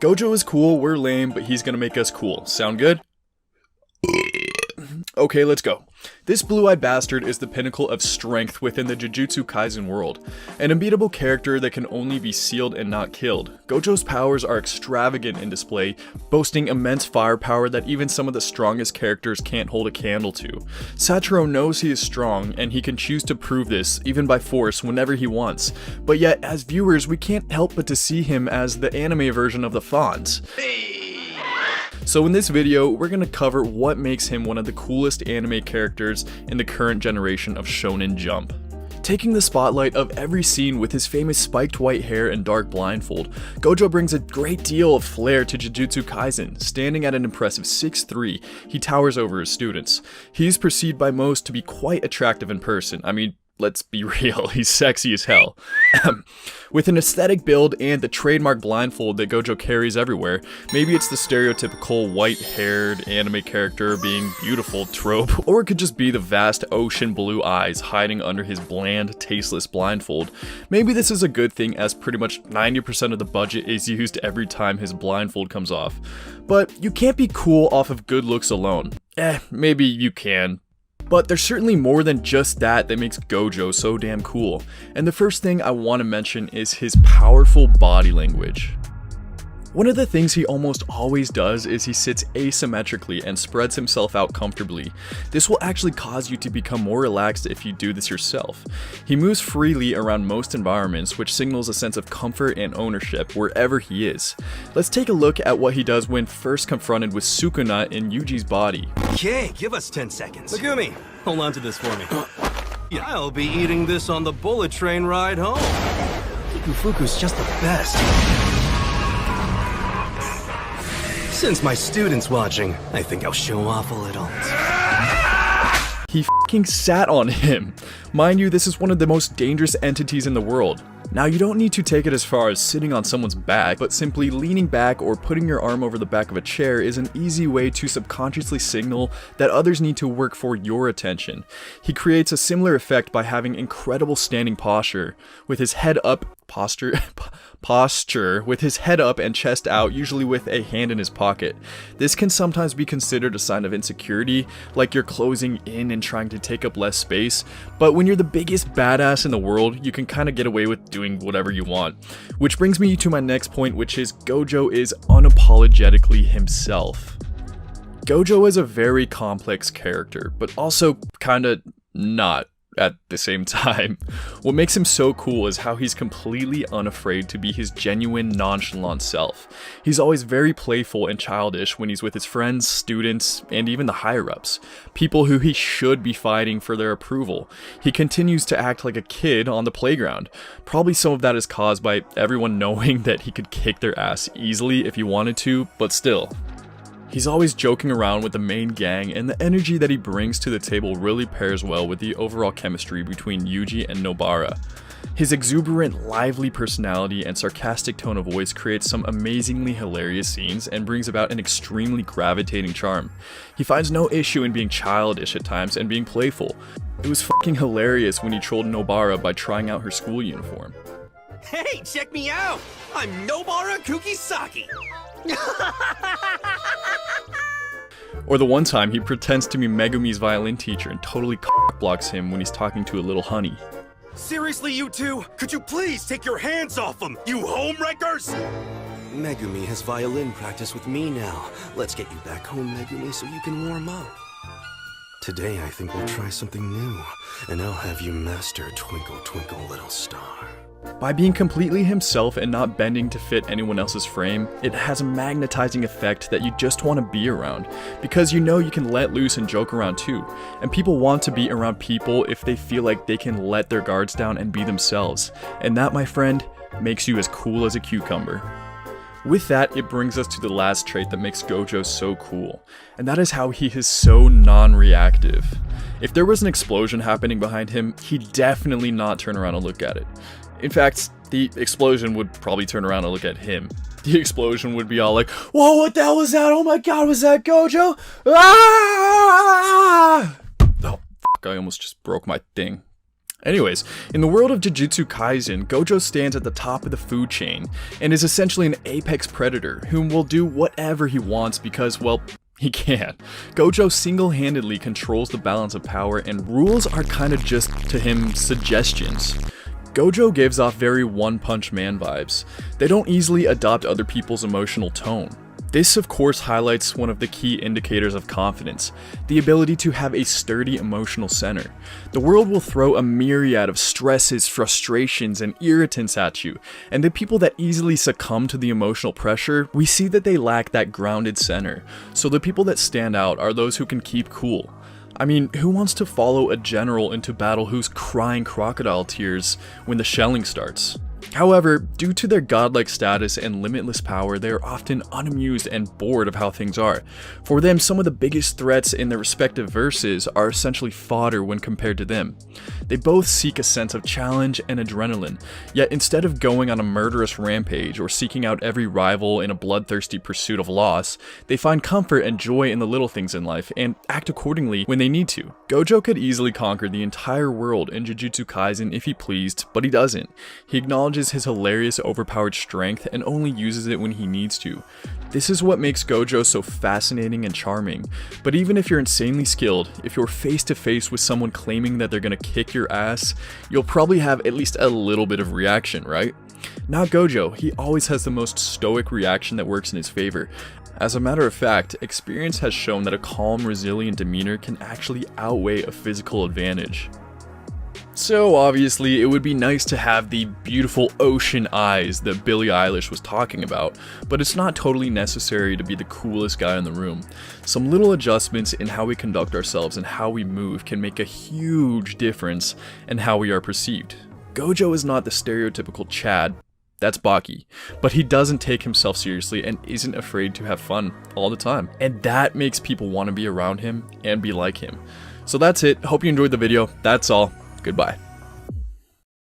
Gojo is cool, we're lame, but he's gonna make us cool. Sound good? Okay, let's go. This blue-eyed bastard is the pinnacle of strength within the Jujutsu Kaisen world, an unbeatable character that can only be sealed and not killed. Gojo's powers are extravagant in display, boasting immense firepower that even some of the strongest characters can't hold a candle to. Satoru knows he is strong, and he can choose to prove this, even by force, whenever he wants. But yet, as viewers, we can't help but to see him as the anime version of the Fonz. So in this video, we're going to cover what makes him one of the coolest anime characters in the current generation of Shonen Jump. Taking the spotlight of every scene with his famous spiked white hair and dark blindfold, Gojo brings a great deal of flair to Jujutsu Kaisen. Standing at an impressive 6'3", he towers over his students. He is perceived by most to be quite attractive in person. I mean, let's be real, he's sexy as hell. With an aesthetic build and the trademark blindfold that Gojo carries everywhere, maybe it's the stereotypical white-haired anime character being beautiful trope, or it could just be the vast ocean blue eyes hiding under his bland, tasteless blindfold. Maybe this is a good thing as pretty much 90% of the budget is used every time his blindfold comes off. But you can't be cool off of good looks alone. Maybe you can. But there's certainly more than just that makes Gojo so damn cool. And the first thing I want to mention is his powerful body language. One of the things he almost always does is he sits asymmetrically and spreads himself out comfortably. This will actually cause you to become more relaxed if you do this yourself. He moves freely around most environments, which signals a sense of comfort and ownership wherever he is. Let's take a look at what he does when first confronted with Sukuna in Yuji's body. Okay, give us 10 seconds. Megumi, hold on to this for me. I'll be eating this on the bullet train ride home. Fuku's just the best. Since my student's watching, I think I'll show off a little. He f***ing sat on him. Mind you, this is one of the most dangerous entities in the world. Now, you don't need to take it as far as sitting on someone's back, but simply leaning back or putting your arm over the back of a chair is an easy way to subconsciously signal that others need to work for your attention. He creates a similar effect by having incredible standing posture, with his head up with his head up and chest out, usually with a hand in his pocket. This can sometimes be considered a sign of insecurity, like you're closing in and trying to take up less space, but when you're the biggest badass in the world, you can kind of get away with doing whatever you want. Which brings me to my next point, which is Gojo is unapologetically himself. Gojo is a very complex character, but also kinda not at the same time. What makes him so cool is how he's completely unafraid to be his genuine, nonchalant self. He's always very playful and childish when he's with his friends, students, and even the higher-ups, people who he should be fighting for their approval. He continues to act like a kid on the playground. Probably some of that is caused by everyone knowing that he could kick their ass easily if he wanted to, but still. He's always joking around with the main gang, and the energy that he brings to the table really pairs well with the overall chemistry between Yuji and Nobara. His exuberant, lively personality and sarcastic tone of voice creates some amazingly hilarious scenes and brings about an extremely gravitating charm. He finds no issue in being childish at times and being playful. It was fucking hilarious when he trolled Nobara by trying out her school uniform. Hey, check me out! I'm Nobara Kukisaki! Or the one time he pretends to be Megumi's violin teacher and totally blocks him when he's talking to a little honey. Seriously, you two? Could you please take your hands off him, you homewreckers? Megumi has violin practice with me now. Let's get you back home, Megumi, so you can warm up. Today, I think we'll try something new, and I'll have you master Twinkle Twinkle Little Star. By being completely himself and not bending to fit anyone else's frame, it has a magnetizing effect that you just want to be around, because you know you can let loose and joke around too, and people want to be around people if they feel like they can let their guards down and be themselves, and that, my friend, makes you as cool as a cucumber. With that, it brings us to the last trait that makes Gojo so cool, and that is how he is so non-reactive. If there was an explosion happening behind him, he'd definitely not turn around and look at it. In fact, the explosion would probably turn around and look at him. The explosion would be all like, "Whoa, what the hell was that? Oh my god, was that Gojo? Ah!" Oh, fuck, I almost just broke my thing. Anyways, in the world of Jujutsu Kaisen, Gojo stands at the top of the food chain, and is essentially an apex predator whom will do whatever he wants because, well, he can. Gojo single-handedly controls the balance of power, and rules are kinda just, to him, suggestions. Gojo gives off very One Punch Man vibes. They don't easily adopt other people's emotional tone. This of course highlights one of the key indicators of confidence, the ability to have a sturdy emotional center. The world will throw a myriad of stresses, frustrations, and irritants at you, and the people that easily succumb to the emotional pressure, we see that they lack that grounded center. So the people that stand out are those who can keep cool. I mean, who wants to follow a general into battle who's crying crocodile tears when the shelling starts? However, due to their godlike status and limitless power, they are often unamused and bored of how things are. For them, some of the biggest threats in their respective verses are essentially fodder when compared to them. They both seek a sense of challenge and adrenaline, yet instead of going on a murderous rampage or seeking out every rival in a bloodthirsty pursuit of loss, they find comfort and joy in the little things in life and act accordingly when they need to. Gojo could easily conquer the entire world in Jujutsu Kaisen if he pleased, but he doesn't. He acknowledges his hilarious overpowered strength and only uses it when he needs to. This is what makes Gojo so fascinating and charming. But even if you're insanely skilled, if you're face to face with someone claiming that they're gonna kick your ass, you'll probably have at least a little bit of reaction, right? Not Gojo, he always has the most stoic reaction that works in his favor. As a matter of fact, experience has shown that a calm, resilient demeanor can actually outweigh a physical advantage. So obviously, it would be nice to have the beautiful ocean eyes that Billie Eilish was talking about, but it's not totally necessary to be the coolest guy in the room. Some little adjustments in how we conduct ourselves and how we move can make a huge difference in how we are perceived. Gojo is not the stereotypical Chad, that's Baki, but he doesn't take himself seriously and isn't afraid to have fun all the time. And that makes people want to be around him and be like him. So that's it, hope you enjoyed the video, that's all. Goodbye.